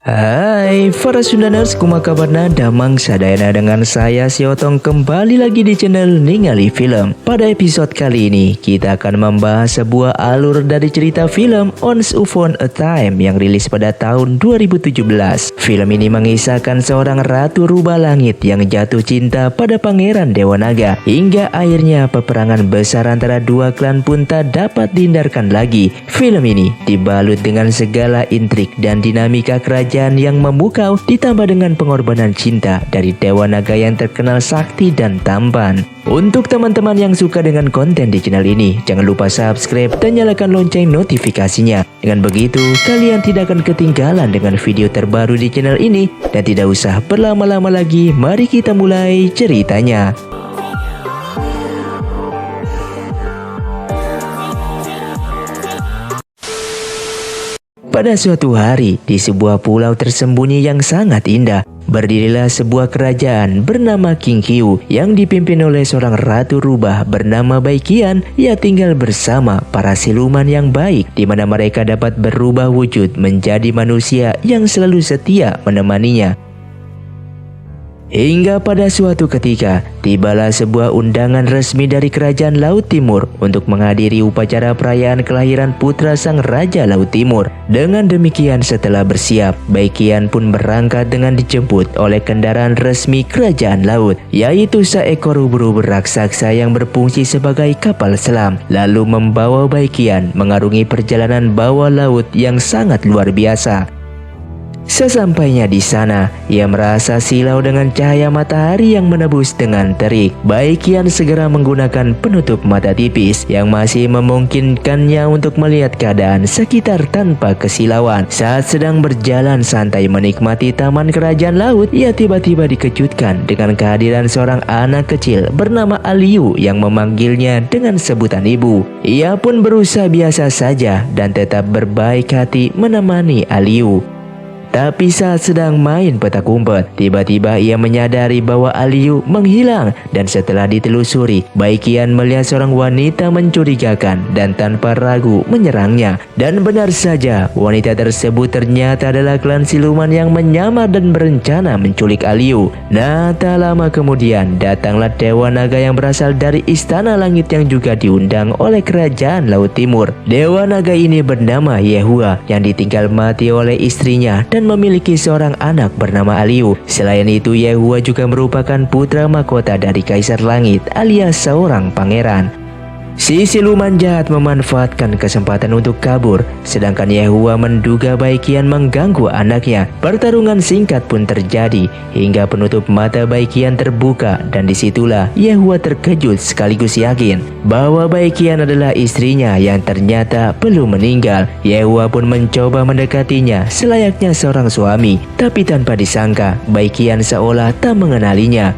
Hai para Sundaners, kumaha kabarna? Damang sadayana dengan saya si Otong kembali lagi di channel Ningali Film. Pada episode kali ini kita akan membahas sebuah alur dari cerita film Once Upon a Time yang rilis pada tahun 2017. Film ini mengisahkan seorang ratu rubah langit yang jatuh cinta pada pangeran Dewa Naga, hingga akhirnya peperangan besar antara dua klan pun tak dapat dihindarkan lagi. Film ini dibalut dengan segala intrik dan dinamika kerajaan yang memukau, ditambah dengan pengorbanan cinta dari Dewa Naga yang terkenal sakti dan tampan. Untuk teman-teman yang suka dengan konten di channel ini, jangan lupa subscribe dan nyalakan lonceng notifikasinya. Dengan begitu, kalian tidak akan ketinggalan dengan video terbaru di channel ini. Dan tidak usah berlama-lama lagi, mari kita mulai ceritanya. Pada suatu hari, di sebuah pulau tersembunyi yang sangat indah, berdirilah sebuah kerajaan bernama King Kiu yang dipimpin oleh seorang ratu rubah bernama Baikian. Ia tinggal bersama para siluman yang baik, di mana mereka dapat berubah wujud menjadi manusia yang selalu setia menemaninya. Hingga pada suatu ketika, tibalah sebuah undangan resmi dari Kerajaan Laut Timur untuk menghadiri upacara perayaan kelahiran putra sang Raja Laut Timur. Dengan demikian, setelah bersiap, Baikian pun berangkat dengan dijemput oleh kendaraan resmi Kerajaan Laut, yaitu seekor ubur-ubur raksasa yang berfungsi sebagai kapal selam, lalu membawa Baikian mengarungi perjalanan bawah laut yang sangat luar biasa. Sesampainya di sana, ia merasa silau dengan cahaya matahari yang menebus dengan terik. Baikian segera menggunakan penutup mata tipis yang masih memungkinkannya untuk melihat keadaan sekitar tanpa kesilauan. Saat sedang berjalan santai menikmati taman kerajaan laut, ia tiba-tiba dikejutkan dengan kehadiran seorang anak kecil bernama Aliu yang memanggilnya dengan sebutan ibu. Ia pun berusaha biasa saja dan tetap berbaik hati menemani Aliu. Tapi saat sedang main petak umpet, tiba-tiba ia menyadari bahwa Aliu menghilang, dan setelah ditelusuri, Baikian melihat seorang wanita mencurigakan dan tanpa ragu menyerangnya. Dan benar saja, wanita tersebut ternyata adalah klan siluman yang menyamar dan berencana menculik Aliu. Nah, tak lama kemudian datanglah Dewa Naga yang berasal dari Istana Langit yang juga diundang oleh Kerajaan Laut Timur. Dewa Naga ini bernama Yehua yang ditinggal mati oleh istrinya dan memiliki seorang anak bernama Aliu. Selain itu, Yehua juga merupakan putra mahkota dari Kaisar Langit alias seorang pangeran. Si siluman jahat memanfaatkan kesempatan untuk kabur, sedangkan Yehua menduga Baikian mengganggu anaknya. Pertarungan singkat pun terjadi hingga penutup mata Baikian terbuka, dan disitulah Yehua terkejut sekaligus yakin bahwa Baikian adalah istrinya yang ternyata belum meninggal. Yehua pun mencoba mendekatinya selayaknya seorang suami, tapi tanpa disangka Baikian seolah tak mengenalinya.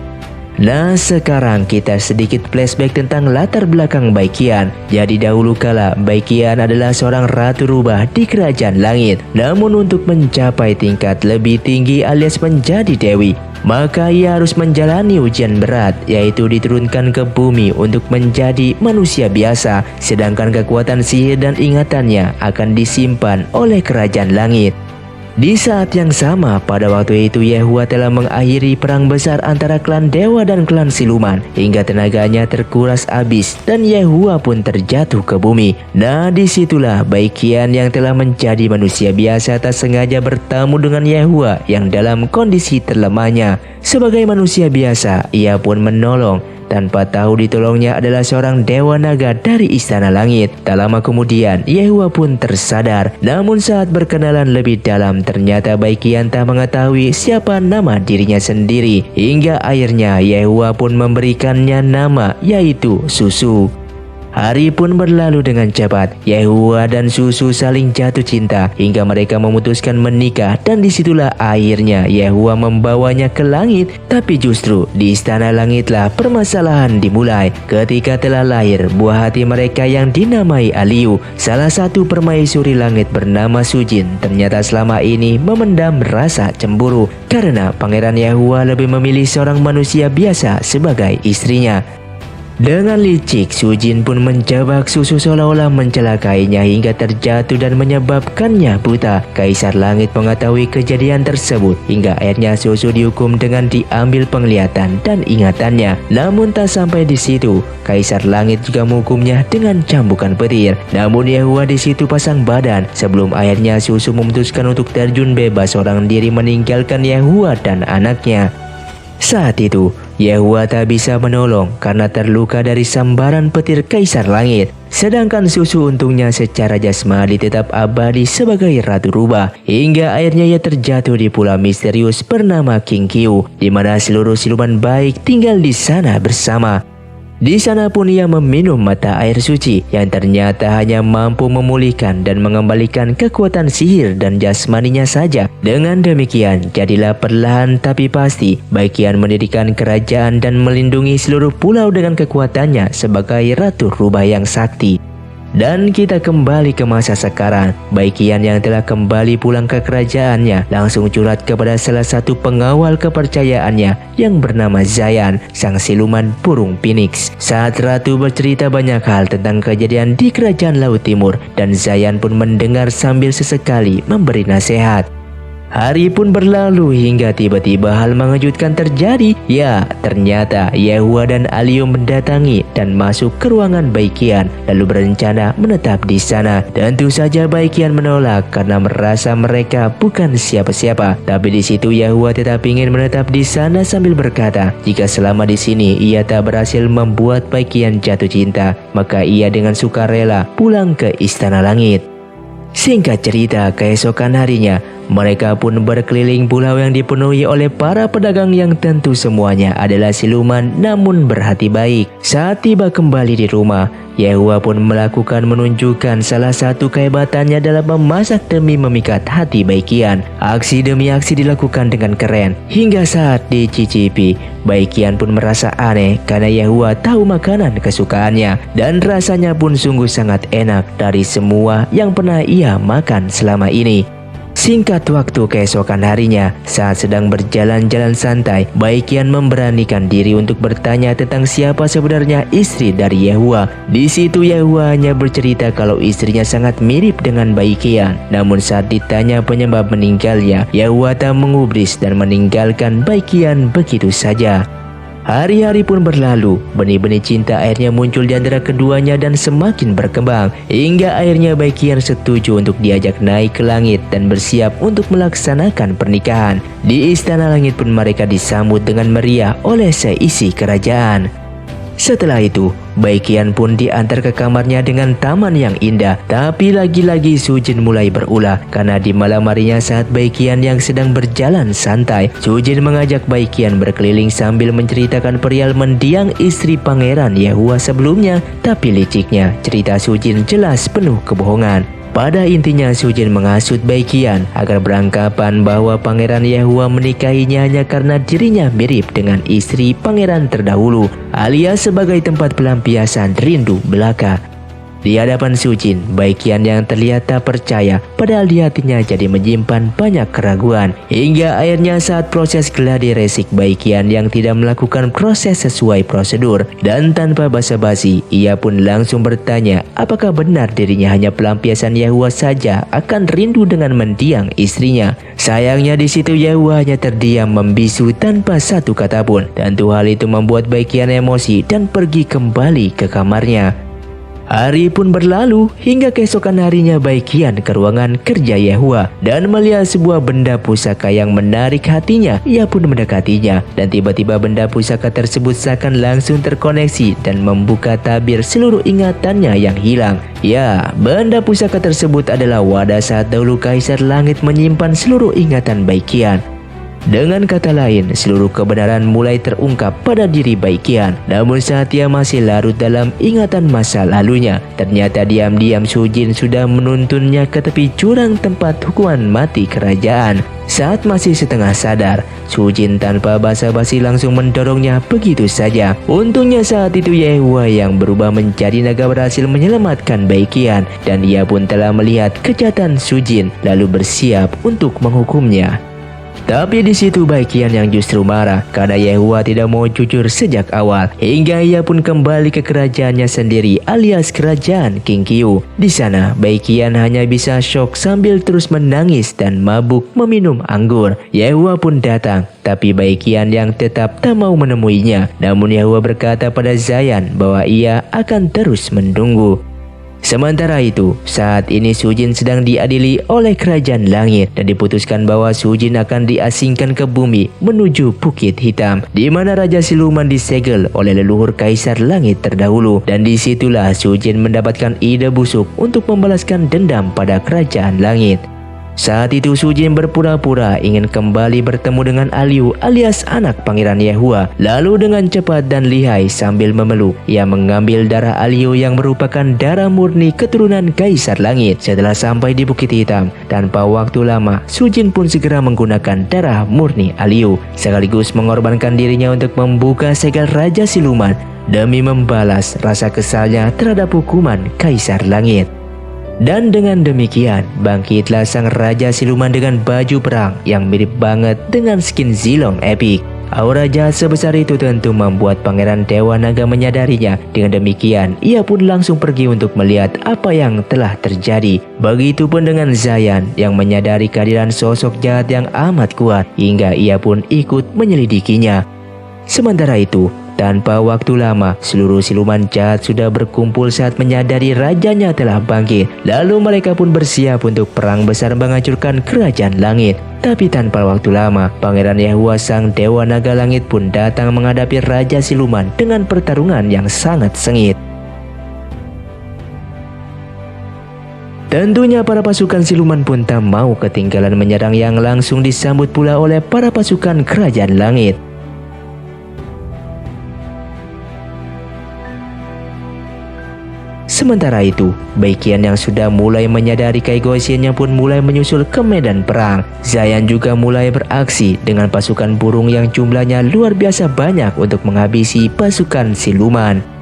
Nah, sekarang kita sedikit flashback tentang latar belakang Baikian. Jadi dahulu kala, Baikian adalah seorang ratu rubah di Kerajaan Langit. Namun untuk mencapai tingkat lebih tinggi alias menjadi dewi, maka ia harus menjalani ujian berat, yaitu diturunkan ke bumi untuk menjadi manusia biasa. Sedangkan kekuatan sihir dan ingatannya akan disimpan oleh Kerajaan Langit. Di saat yang sama, pada waktu itu Yehua telah mengakhiri perang besar antara klan dewa dan klan siluman, hingga tenaganya terkuras habis dan Yehua pun terjatuh ke bumi. Nah, disitulah Baikian yang telah menjadi manusia biasa tak sengaja bertemu dengan Yehua yang dalam kondisi terlemahnya. Sebagai manusia biasa, ia pun menolong. Tanpa tahu ditolongnya adalah seorang Dewa Naga dari Istana Langit. Tak lama kemudian, Yehua pun tersadar. Namun saat berkenalan lebih dalam, ternyata Baikian tak mengetahui siapa nama dirinya sendiri. Hingga akhirnya Yehua pun memberikannya nama, yaitu Susu. Hari pun berlalu dengan cepat. Yehua dan Susu saling jatuh cinta hingga mereka memutuskan menikah, dan disitulah akhirnya Yehua membawanya ke langit. Tapi justru di Istana Langitlah permasalahan dimulai ketika telah lahir buah hati mereka yang dinamai Aliu. Salah satu permaisuri langit bernama Sujin ternyata selama ini memendam rasa cemburu karena Pangeran Yehua lebih memilih seorang manusia biasa sebagai istrinya. Dengan licik, Sujin pun menjebak Susu seolah-olah mencelakainya hingga terjatuh dan menyebabkannya buta. Kaisar Langit mengetahui kejadian tersebut hingga akhirnya Susu dihukum dengan diambil penglihatan dan ingatannya. Namun tak sampai di situ, Kaisar Langit juga menghukumnya dengan cambukan petir. Namun Yahua di situ pasang badan sebelum akhirnya Susu memutuskan untuk terjun bebas seorang diri meninggalkan Yahua dan anaknya. Saat itu, Yahua tak bisa menolong karena terluka dari sambaran petir Kaisar Langit. Sedangkan Susu untungnya secara jasmani tetap abadi sebagai Ratu Rubah. Hingga akhirnya ia terjatuh di pulau misterius bernama King Kyu, di mana seluruh siluman baik tinggal di sana bersama. Di sana pun ia meminum mata air suci yang ternyata hanya mampu memulihkan dan mengembalikan kekuatan sihir dan jasmaninya saja. Dengan demikian, jadilah perlahan tapi pasti Baiqian mendirikan kerajaan dan melindungi seluruh pulau dengan kekuatannya sebagai Ratu Rubah yang sakti. Dan kita kembali ke masa sekarang. Baiqian yang telah kembali pulang ke kerajaannya langsung curhat kepada salah satu pengawal kepercayaannya yang bernama Zayan, sang siluman burung Phoenix. Saat Ratu bercerita banyak hal tentang kejadian di kerajaan Laut Timur, dan Zayan pun mendengar sambil sesekali memberi nasihat. Hari pun berlalu hingga tiba-tiba hal mengejutkan terjadi. Ya, ternyata Yahua dan Alio mendatangi dan masuk ke ruangan Baiqian lalu berencana menetap di sana. Tentu saja Baiqian menolak karena merasa mereka bukan siapa-siapa. Tapi di situ Yahua tetap ingin menetap di sana sambil berkata, jika selama di sini ia tak berhasil membuat Baiqian jatuh cinta, maka ia dengan sukarela pulang ke Istana Langit. Singkat cerita, keesokan harinya, mereka pun berkeliling pulau yang dipenuhi oleh para pedagang yang tentu semuanya adalah siluman namun berhati baik. Saat tiba kembali di rumah, Yahua pun menunjukkan salah satu kehebatannya dalam memasak demi memikat hati Baiqian. Aksi demi aksi dilakukan dengan keren. Hingga saat dicicipi, Baiqian pun merasa aneh karena Yahua tahu makanan kesukaannya. Dan rasanya pun sungguh sangat enak dari semua yang pernah ia makan selama ini. Singkat waktu keesokan harinya, saat sedang berjalan-jalan santai, Baiqian memberanikan diri untuk bertanya tentang siapa sebenarnya istri dari Yahua. Di situ Yahua hanya bercerita kalau istrinya sangat mirip dengan Baiqian. Namun saat ditanya penyebab meninggalnya, Yahua tak mengubris dan meninggalkan Baiqian begitu saja. Hari-hari pun berlalu, benih-benih cinta akhirnya muncul di antara keduanya dan semakin berkembang. Hingga akhirnya Baiqian setuju untuk diajak naik ke langit dan bersiap untuk melaksanakan pernikahan. Di Istana Langit pun mereka disambut dengan meriah oleh seisi kerajaan. Setelah itu, Baiqian pun diantar ke kamarnya dengan taman yang indah. Tapi lagi-lagi Sujin mulai berulah karena di malam harinya saat Baiqian yang sedang berjalan santai, Sujin mengajak Baiqian berkeliling sambil menceritakan perihal mendiang istri Pangeran Yahua sebelumnya. Tapi liciknya, cerita Sujin jelas penuh kebohongan. Pada intinya Sujin menghasut Baiqian agar beranggapan bahwa Pangeran Yahua menikahinya hanya karena dirinya mirip dengan istri pangeran terdahulu, alias sebagai tempat pelampiasan rindu belaka. Di hadapan Sujin, Baiqian yang terlihat tak percaya, padahal di hatinya jadi menyimpan banyak keraguan. Hingga akhirnya saat proses gladi resik, Baiqian yang tidak melakukan proses sesuai prosedur. Dan tanpa basa-basi, ia pun langsung bertanya apakah benar dirinya hanya pelampiasan Yahua saja akan rindu dengan mendiang istrinya. Sayangnya di situ Yahua hanya terdiam membisu tanpa satu kata pun. Tentu hal itu membuat Baiqian emosi dan pergi kembali ke kamarnya. Hari pun berlalu hingga keesokan harinya Baiqian ke ruangan kerja Yahua dan melihat sebuah benda pusaka yang menarik hatinya. Ia pun mendekatinya dan tiba-tiba benda pusaka tersebut seakan langsung terkoneksi dan membuka tabir seluruh ingatannya yang hilang. Ya, benda pusaka tersebut adalah wadah saat dahulu Kaisar Langit menyimpan seluruh ingatan Baiqian. Dengan kata lain, seluruh kebenaran mulai terungkap pada diri Baiqian. Namun saat ia masih larut dalam ingatan masa lalunya, ternyata diam-diam Sujin sudah menuntunnya ke tepi jurang tempat hukuman mati kerajaan. Saat masih setengah sadar, Sujin tanpa basa-basi langsung mendorongnya begitu saja. Untungnya saat itu Yahua yang berubah menjadi naga berhasil menyelamatkan Baiqian, dan ia pun telah melihat kejahatan Sujin lalu bersiap untuk menghukumnya. Tapi di situ Baikian yang justru marah karena Yehua tidak mau jujur sejak awal, hingga ia pun kembali ke kerajaannya sendiri alias kerajaan King Qiu. Di sana Baikian hanya bisa syok sambil terus menangis dan mabuk meminum anggur. Yehua pun datang, tapi Baikian yang tetap tak mau menemuinya. Namun Yehua berkata pada Zayan bahwa ia akan terus menunggu. Sementara itu, saat ini Sujin sedang diadili oleh Kerajaan Langit dan diputuskan bahwa Sujin akan diasingkan ke bumi menuju Bukit Hitam, di mana Raja Siluman disegel oleh leluhur Kaisar Langit terdahulu. Dan disitulah Sujin mendapatkan ide busuk untuk membalaskan dendam pada Kerajaan Langit. Saat itu Sujin berpura-pura ingin kembali bertemu dengan Aliu alias anak Pangeran Yehua. Lalu dengan cepat dan lihai sambil memeluk, ia mengambil darah Aliu yang merupakan darah murni keturunan Kaisar Langit. Setelah sampai di Bukit Hitam, tanpa waktu lama Sujin pun segera menggunakan darah murni Aliu, sekaligus mengorbankan dirinya untuk membuka segel Raja Siluman demi membalas rasa kesalnya terhadap hukuman Kaisar Langit. Dan dengan demikian, bangkitlah sang Raja Siluman dengan baju perang yang mirip banget dengan skin Zilong Epic. Aura jahat sebesar itu tentu membuat Pangeran Dewa Naga menyadarinya. Dengan demikian, ia pun langsung pergi untuk melihat apa yang telah terjadi. Begitupun dengan Zayan yang menyadari kehadiran sosok jahat yang amat kuat, hingga ia pun ikut menyelidikinya. Sementara itu, tanpa waktu lama, seluruh siluman jahat sudah berkumpul saat menyadari rajanya telah bangkit. Lalu mereka pun bersiap untuk perang besar menghancurkan Kerajaan Langit. Tapi tanpa waktu lama, Pangeran Yehua sang Dewa Naga Langit pun datang menghadapi Raja Siluman dengan pertarungan yang sangat sengit. Tentunya para pasukan siluman pun tak mau ketinggalan menyerang, yang langsung disambut pula oleh para pasukan Kerajaan Langit. Sementara itu, Baikian yang sudah mulai menyadari keegoisannya pun mulai menyusul ke medan perang. Zayan juga mulai beraksi dengan pasukan burung yang jumlahnya luar biasa banyak untuk menghabisi pasukan siluman.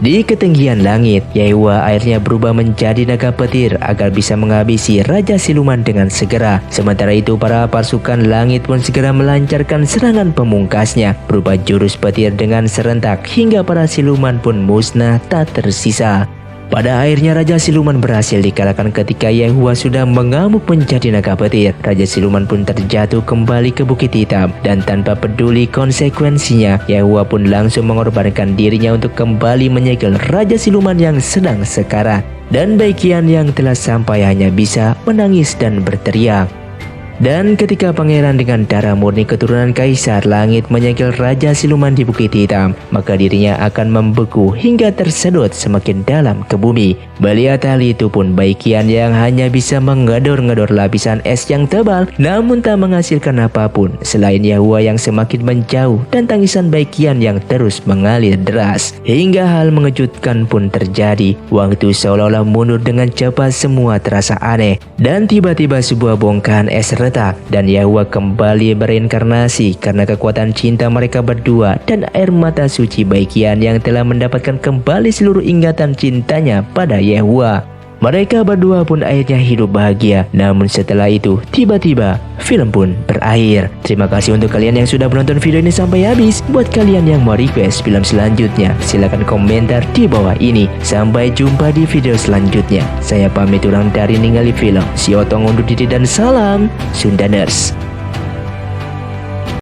Di ketinggian langit, Yehua akhirnya berubah menjadi naga petir agar bisa menghabisi Raja Siluman dengan segera. Sementara itu, para pasukan langit pun segera melancarkan serangan pemungkasnya berupa jurus petir dengan serentak hingga para siluman pun musnah tak tersisa. Pada akhirnya Raja Siluman berhasil dikalahkan ketika Yehua sudah mengamuk menjadi naga petir. Raja Siluman pun terjatuh kembali ke Bukit Hitam dan tanpa peduli konsekuensinya, Yehua pun langsung mengorbankan dirinya untuk kembali menyegel Raja Siluman yang sedang sekarat. Dan Baikian yang telah sampai hanya bisa menangis dan berteriak. Dan ketika pangeran dengan darah murni keturunan Kaisar Langit menyegel Raja Siluman di Bukit Hitam, maka dirinya akan membeku hingga tersedot semakin dalam ke bumi. Melihat hal itu pun, Baikian yang hanya bisa menggedor-ngedor lapisan es yang tebal namun tak menghasilkan apapun selain Yehua yang semakin menjauh dan tangisan Baikian yang terus mengalir deras. Hingga hal mengejutkan pun terjadi. Waktu seolah-olah mundur dengan cepat, semua terasa aneh. Dan tiba-tiba sebuah bongkahan es retak dan Yehua kembali bereinkarnasi karena kekuatan cinta mereka berdua dan air mata suci Baikian yang telah mendapatkan kembali seluruh ingatan cintanya pada Yehua. Mereka berdua pun akhirnya hidup bahagia. Namun setelah itu, tiba-tiba film pun berakhir. Terima kasih untuk kalian yang sudah menonton video ini sampai habis. Buat kalian yang mau request film selanjutnya, silahkan komentar di bawah ini. Sampai jumpa di video selanjutnya. Saya pamit ulang dari Ningali Film. Si Otong undur diri dan salam Sundaners.